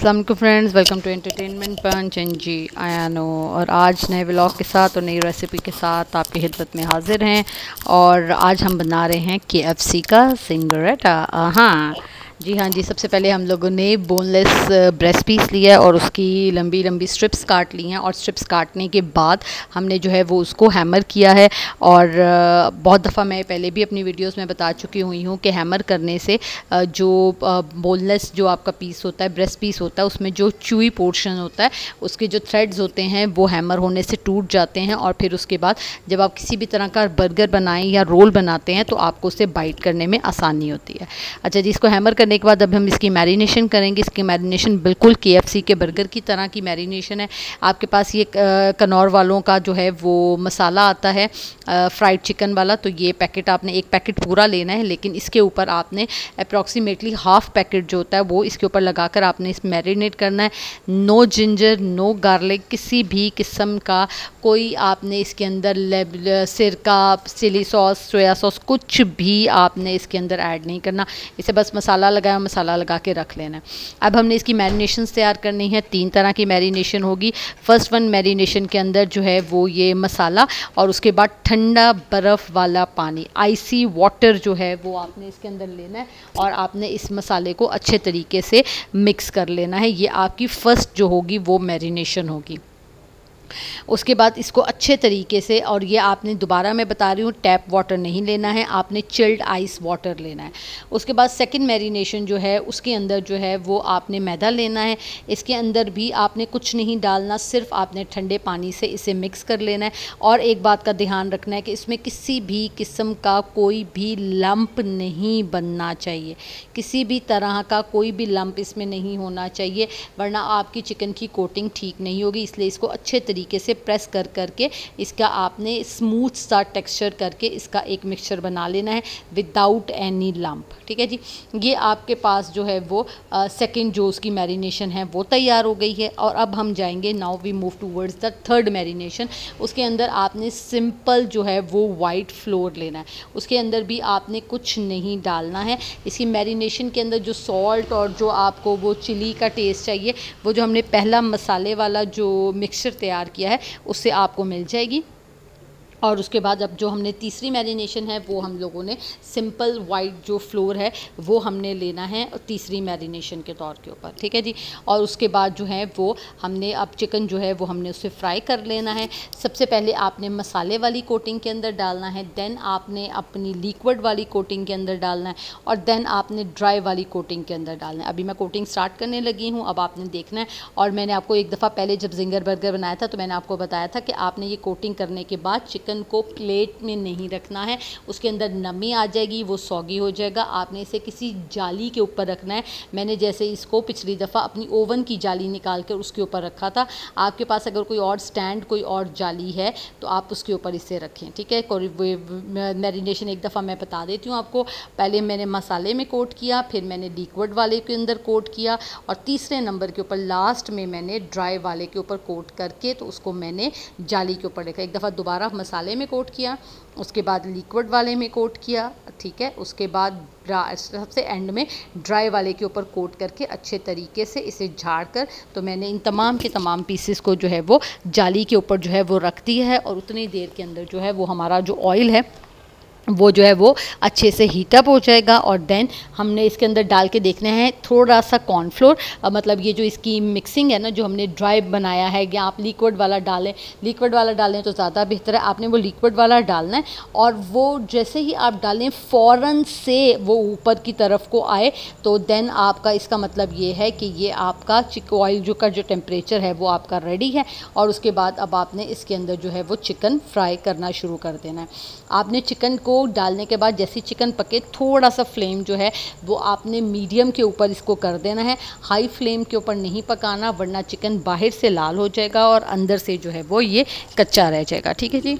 अस्सलाम वालेकुम friends, welcome to entertainment punch and जी आयानो। और आज नए व्लॉग के साथ और नई रेसिपी के साथ आपकी खिदमत में हाजिर हैं। और आज हम बना रहे हैं KFC का सिंगरेटा। हाँ जी, सबसे पहले हम लोगों ने बोनलेस ब्रेस्ट पीस लिया है और उसकी लंबी लंबी स्ट्रिप्स काट ली हैं। और स्ट्रिप्स काटने के बाद हमने जो है वो उसको हैमर किया है। और बहुत दफ़ा मैं पहले भी अपनी वीडियोस में बता चुकी हुई हूँ कि हैमर करने से जो बोनलेस जो आपका पीस होता है, ब्रेस्ट पीस होता है, उसमें जो चूई पोर्शन होता है, उसके जो थ्रेड्स होते हैं वो हैमर होने से टूट जाते हैं। और फिर उसके बाद जब आप किसी भी तरह का बर्गर बनाएं या रोल बनाते हैं तो आपको उसे बाइट करने में आसानी होती है। अच्छा जी, इसको हैमर करने के बाद अब हम इसकी मैरिनेशन करेंगे। इसकी मैरिनेशन बिल्कुल KFC के बर्गर की तरह की मैरिनेशन है। आपके पास ये कनौर वालों का जो है वो मसाला आता है फ्राइड चिकन वाला, तो ये पैकेट आपने एक पैकेट पूरा लेना है, लेकिन इसके ऊपर आपने अप्रॉक्सीमेटली हाफ पैकेट जो होता है वो इसके ऊपर लगाकर आपने इस मैरिनेट करना है। नो जिंजर, नो गार्लिक, किसी भी किस्म का कोई आपने इसके अंदर सिरका, चिली सॉस, सोया सॉस कुछ भी आपने इसके अंदर ऐड नहीं करना। इसे बस मसाला लगा के रख लेना है। अब हमने इसकी मैरिनेशन तैयार करनी है। 3 तरह की मैरिनेशन होगी। फर्स्ट वन मैरिनेशन के अंदर जो है वो ये मसाला, और उसके बाद ठंडा बर्फ़ वाला पानी, आइसी वाटर जो है वो आपने इसके अंदर लेना है और आपने इस मसाले को अच्छे तरीके से मिक्स कर लेना है। ये आपकी फ़र्स्ट जो होगी वो मैरिनेशन होगी। उसके बाद इसको अच्छे तरीके से, और ये आपने दोबारा मैं बता रही हूँ, टैप वाटर नहीं लेना है, आपने चिल्ड आइस वाटर लेना है। उसके बाद सेकंड मैरिनेशन जो है उसके अंदर जो है वो आपने मैदा लेना है। इसके अंदर भी आपने कुछ नहीं डालना, सिर्फ आपने ठंडे पानी से इसे मिक्स कर लेना है। और एक बात का ध्यान रखना है कि इसमें किसी भी किस्म का कोई भी लंप नहीं बनना चाहिए, किसी भी तरह का कोई भी लंप इसमें नहीं होना चाहिए, वरना आपकी चिकन की कोटिंग ठीक नहीं होगी। इसलिए इसको अच्छे तरीके से प्रेस कर करके इसका आपने स्मूथ सा टेक्सचर करके इसका एक मिक्सचर बना लेना है विदाउट एनी लंप। ठीक है जी, ये आपके पास जो है वो सेकंड जो उसकी मैरिनेशन है वो तैयार हो गई है। और अब हम जाएंगे, now we move towards the third marination. उसके अंदर आपने सिंपल जो है वो वाइट फ्लोर लेना है, उसके अंदर भी आपने कुछ नहीं डालना है। इसकी मैरिनेशन के अंदर जो सॉल्ट और जो आपको वो चिली का टेस्ट चाहिए, वो जो हमने पहला मसाले वाला जो मिक्सचर तैयार किया है उससे आपको मिल जाएगी। और उसके बाद अब जो हमने तीसरी मैरिनेशन है वो हम लोगों ने सिंपल वाइट जो फ्लोर है वो हमने लेना है तीसरी मैरिनेशन के तौर के ऊपर। ठीक है जी, और उसके बाद जो है वो हमने अब चिकन जो है वो हमने उसे फ्राई कर लेना है। सबसे पहले आपने मसाले वाली कोटिंग के अंदर डालना है, देन आपने अपनी लिक्विड वाली कोटिंग के अंदर डालना है, और देन आपने ड्राई वाली कोटिंग के अंदर डालना है। अभी मैं कोटिंग स्टार्ट करने लगी हूँ, अब आपने देखना है। और मैंने आपको एक दफ़ा पहले जब जिंगर बर्गर बनाया था तो मैंने आपको बताया था कि आपने ये कोटिंग करने के बाद चिकन को प्लेट में नहीं रखना है, उसके अंदर नमी आ जाएगी, वो सॉगी हो जाएगा। आपने इसे किसी जाली के ऊपर रखना है। मैंने जैसे इसको पिछली दफ़ा अपनी ओवन की जाली निकाल कर उसके ऊपर रखा था। आपके पास अगर कोई और स्टैंड, कोई और जाली है तो आप उसके ऊपर इसे रखें। ठीक है, मैरिनेशन एक दफ़ा मैं बता देती हूँ आपको। पहले मैंने मसाले में कोट किया, फिर मैंने लिक्विड वाले के अंदर कोट किया, और तीसरे नंबर के ऊपर लास्ट में मैंने ड्राई वाले के ऊपर कोट करके तो उसको मैंने जाली के ऊपर रखा। एक दफ़ा दोबारा मसाले में कोट किया, उसके बाद लिक्विड वाले में कोट किया। ठीक है, उसके बाद सबसे एंड में ड्राई वाले के ऊपर कोट करके अच्छे तरीके से इसे झाड़ कर तो मैंने इन तमाम के तमाम पीसेस को जो है वो जाली के ऊपर जो है वो रख दिया है। और उतनी देर के अंदर जो है वो हमारा जो ऑयल है वो जो है वो अच्छे से हीटअप हो जाएगा। और देन हमने इसके अंदर डाल के देखना है थोड़ा सा कॉर्नफ्लोर, मतलब ये जो इसकी मिक्सिंग है ना, जो हमने ड्राई बनाया है, या आप लिक्विड वाला डालें, लिक्विड वाला डालें तो ज़्यादा बेहतर है। आपने वो लिक्विड वाला डालना है, और वो जैसे ही आप डालें फ़ौरन से वो ऊपर की तरफ को आए तो देन आपका इसका मतलब ये है कि ये आपका ऑयल जो का जो टेम्परेचर है वो आपका रेडी है। और उसके बाद अब आपने इसके अंदर जो है वो चिकन फ्राई करना शुरू कर देना है। आपने चिकन को डालने के बाद जैसे चिकन पके, थोड़ा सा फ्लेम जो है वो आपने मीडियम के ऊपर इसको कर देना है, हाई फ्लेम के ऊपर नहीं पकाना, वरना चिकन बाहर से लाल हो जाएगा और अंदर से जो है वो ये कच्चा रह जाएगा। ठीक है जी,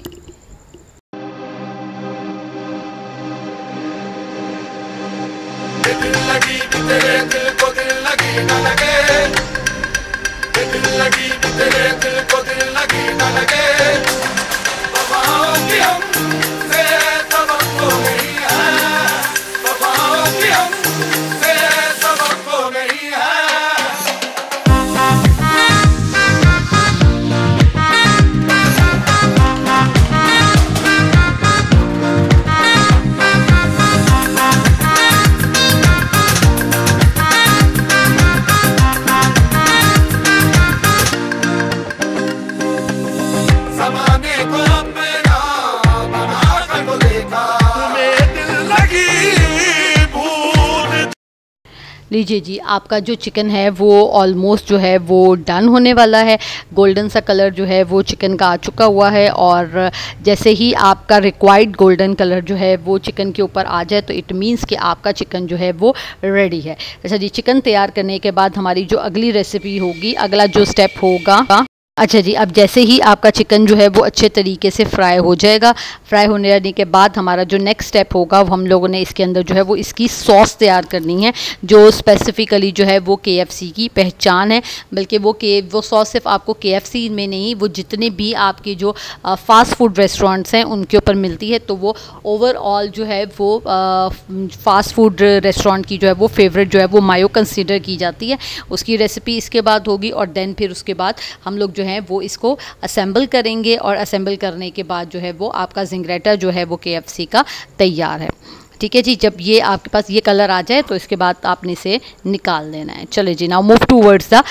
लीजिए जी, आपका जो चिकन है वो ऑलमोस्ट जो है वो डन होने वाला है। गोल्डन सा कलर जो है वो चिकन का आ चुका हुआ है, और जैसे ही आपका रिक्वायर्ड गोल्डन कलर जो है वो चिकन के ऊपर आ जाए तो इट मीन्स कि आपका चिकन जो है वो रेडी है। अच्छा जी, चिकन तैयार करने के बाद हमारी जो अगली रेसिपी होगी, अगला जो स्टेप होगा, अच्छा जी, अब जैसे ही आपका चिकन जो है वो अच्छे तरीके से फ्राई हो जाएगा, फ्राई होने जाने के बाद हमारा जो नेक्स्ट स्टेप होगा, वो हम लोगों ने इसके अंदर जो है वो इसकी सॉस तैयार करनी है, जो स्पेसिफ़िकली जो है वो KFC की पहचान है। बल्कि वो सॉस सिर्फ आपको KFC में नहीं, वो जितने भी आपके जो फ़ास्ट फूड रेस्टोरेंट्स हैं उनके ऊपर मिलती है। तो वो ओवरऑल जो है वो फ़ास्ट फूड रेस्टोरेंट की जो है वो फेवरेट जो है वो मायो कंसीडर की जाती है। उसकी रेसिपी इसके बाद होगी, और देन फिर उसके बाद हम लोग जो है वो इसको असेंबल करेंगे, और असेंबल करने के बाद जो है वो आपका जिंगरेटा जो है वो KFC का तैयार है। ठीक है जी, जब ये आपके पास ये कलर आ जाए तो इसके बाद आपने इसे निकाल लेना है। चले जी, नाउ मूव टूवर्ड्स द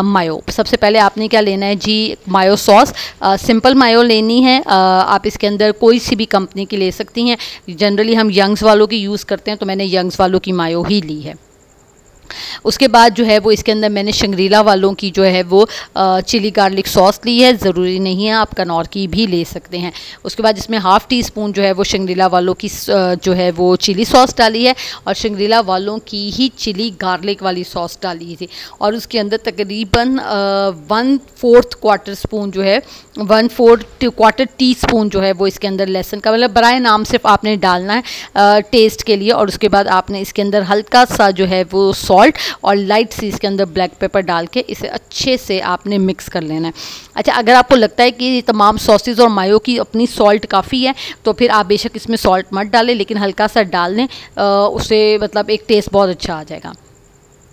मायो। सबसे पहले आपने क्या लेना है जी, मायो सॉस। सिंपल मायो लेनी है। आप इसके अंदर कोई सी भी कंपनी की ले सकती हैं। जनरली हम यंग्स वालों की यूज़ करते हैं, तो मैंने यंग्स वालों की मायो ही ली है। उसके बाद जो है वो इसके अंदर मैंने शंग्रीला वालों की जो है वो चिली गार्लिक सॉस ली है। ज़रूरी नहीं है, आप कनौर की भी ले सकते हैं। उसके बाद इसमें हाफ़ टी स्पून जो है वो शंग्रीला वालों की जो है वो चिली सॉस डाली है, और शंग्रीला वालों की ही चिली गार्लिक वाली सॉस डाली थी। और उसके अंदर तकरीबन 1/4 क्वार्टर स्पून जो है 1/4 क्वार्टर टी स्पून जो है वो इसके अंदर लहसुन का, मतलब बराए नाम सिर्फ आपने डालना है टेस्ट के लिए। और उसके बाद आपने इसके अंदर हल्का सा जो है वो सॉल्ट और लाइट सी इसके अंदर ब्लैक पेपर डाल के इसे अच्छे से आपने मिक्स कर लेना है। अच्छा, अगर आपको लगता है कि तमाम सॉसेज और मायो की अपनी सॉल्ट काफ़ी है तो फिर आप बेशक इसमें सॉल्ट मत डालें, लेकिन हल्का सा डाल लें, उससे मतलब एक टेस्ट बहुत अच्छा आ जाएगा।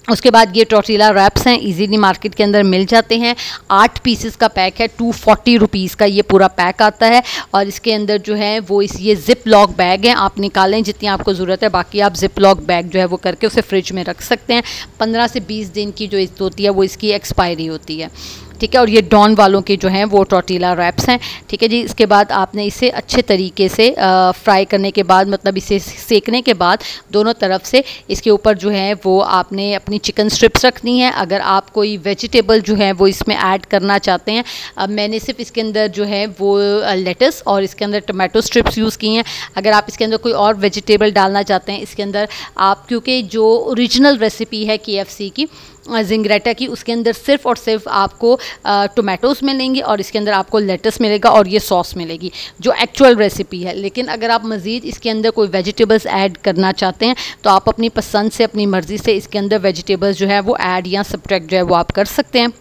उसके बाद ये टॉर्टिला रैप्स हैं, इजीली मार्केट के अंदर मिल जाते हैं। 8 पीसेस का पैक है, 240 रुपीज़ का ये पूरा पैक आता है। और इसके अंदर जो है वो ये ज़िप लॉक बैग हैं, आप निकालें जितनी आपको ज़रूरत है। बाकी आप ज़िप लॉक बैग जो है वो करके उसे फ्रिज में रख सकते हैं। 15 से 20 दिन की जो होती है वो इसकी एक्सपायरी होती है। ठीक है, और ये डॉन वालों के जो हैं वो टॉर्टिला रैप्स हैं। ठीक है जी, इसके बाद आपने इसे अच्छे तरीके से फ्राई करने के बाद, मतलब इसे सेकने के बाद दोनों तरफ से इसके ऊपर जो है वो आपने अपनी चिकन स्ट्रिप्स रखनी है। अगर आप कोई वेजिटेबल जो है वो इसमें ऐड करना चाहते हैं, अब मैंने सिर्फ इसके अंदर जो है वो लेटस और इसके अंदर टमाटो स्ट्रिप्स यूज़ की हैं। अगर आप इसके अंदर कोई और वेजिटेबल डालना चाहते हैं इसके अंदर आप, क्योंकि जो ओरिजिनल रेसिपी है KFC की जिंगरेटा की, उसके अंदर सिर्फ और सिर्फ आपको टोमेटोज़ मिलेंगे और इसके अंदर आपको लेटस मिलेगा और ये सॉस मिलेगी जो एक्चुअल रेसिपी है। लेकिन अगर आप मज़ीद इसके अंदर कोई वेजिटेबल्स ऐड करना चाहते हैं तो आप अपनी पसंद से, अपनी मर्ज़ी से इसके अंदर वेजिटेबल्स जो है वो ऐड या सब्ट्रैक्ट जो है वो आप कर सकते हैं।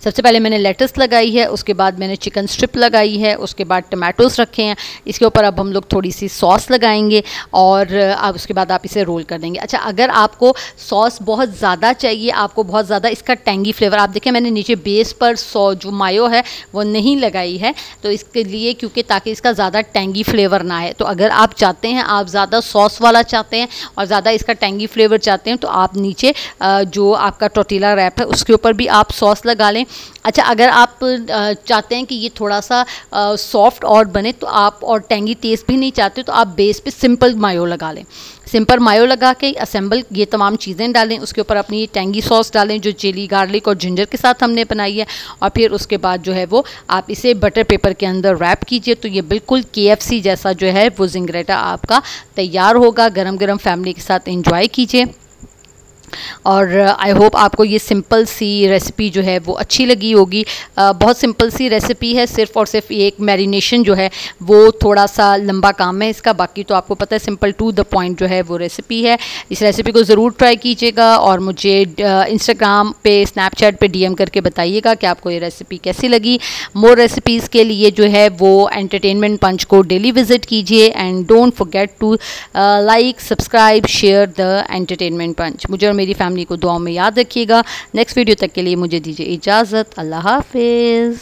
सबसे पहले मैंने लेटस लगाई है, उसके बाद मैंने चिकन स्ट्रिप लगाई है, उसके बाद टमाटोज़ रखे हैं। इसके ऊपर अब हम लोग थोड़ी सी सॉस लगाएंगे और अब उसके बाद आप इसे रोल कर देंगे। अच्छा, अगर आपको सॉस बहुत ज़्यादा चाहिए, आपको बहुत ज़्यादा इसका टेंगी फ्लेवर, आप देखें मैंने नीचे बेस पर जो मायो है वो नहीं लगाई है, तो इसके लिए क्योंकि ताकि इसका ज़्यादा टेंगी फ्लेवर ना है। तो अगर आप चाहते हैं, आप ज़्यादा सॉस वाला चाहते हैं और ज़्यादा इसका टेंगी फ्लेवर चाहते हैं, तो आप नीचे जो आपका टॉर्टिला रैप है उसके ऊपर भी आप सॉस लगा लें। अच्छा, अगर आप चाहते हैं कि ये थोड़ा सा सॉफ्ट और बने तो आप, और टेंगी टेस्ट भी नहीं चाहते, तो आप बेस पे सिंपल मायो लगा लें। सिंपल मायो लगा के असेंबल ये तमाम चीज़ें डालें, उसके ऊपर अपनी टेंगी सॉस डालें जो चिली गार्लिक और जिंजर के साथ हमने बनाई है, और फिर उसके बाद जो है वो आप इसे बटर पेपर के अंदर रैप कीजिए। तो ये बिल्कुल KFC जैसा जो है वो जिंगरेटा आपका तैयार होगा। गरम गरम फैमिली के साथ एंजॉय कीजिए। और आई होप आपको ये सिंपल सी रेसिपी जो है वो अच्छी लगी होगी। बहुत सिंपल सी रेसिपी है, सिर्फ़ और सिर्फ एक मैरिनेशन जो है वो थोड़ा सा लंबा काम है इसका, बाकी तो आपको पता है सिंपल टू द पॉइंट जो है वो रेसिपी है। इस रेसिपी को ज़रूर ट्राई कीजिएगा और मुझे इंस्टाग्राम पे, स्नैपचैट पे DM करके बताइएगा कि आपको ये रेसिपी कैसी लगी। मोर रेसिपीज़ के लिए जो है वो एंटरटेनमेंट पंच को डेली विज़िट कीजिए, and don't forget to like, subscribe, share the entertainment punch. मुझे और मेरी फैमिली को दुआओं में याद रखिएगा। नेक्स्ट वीडियो तक के लिए मुझे दीजिए इजाज़त। अल्लाह हाफिज़।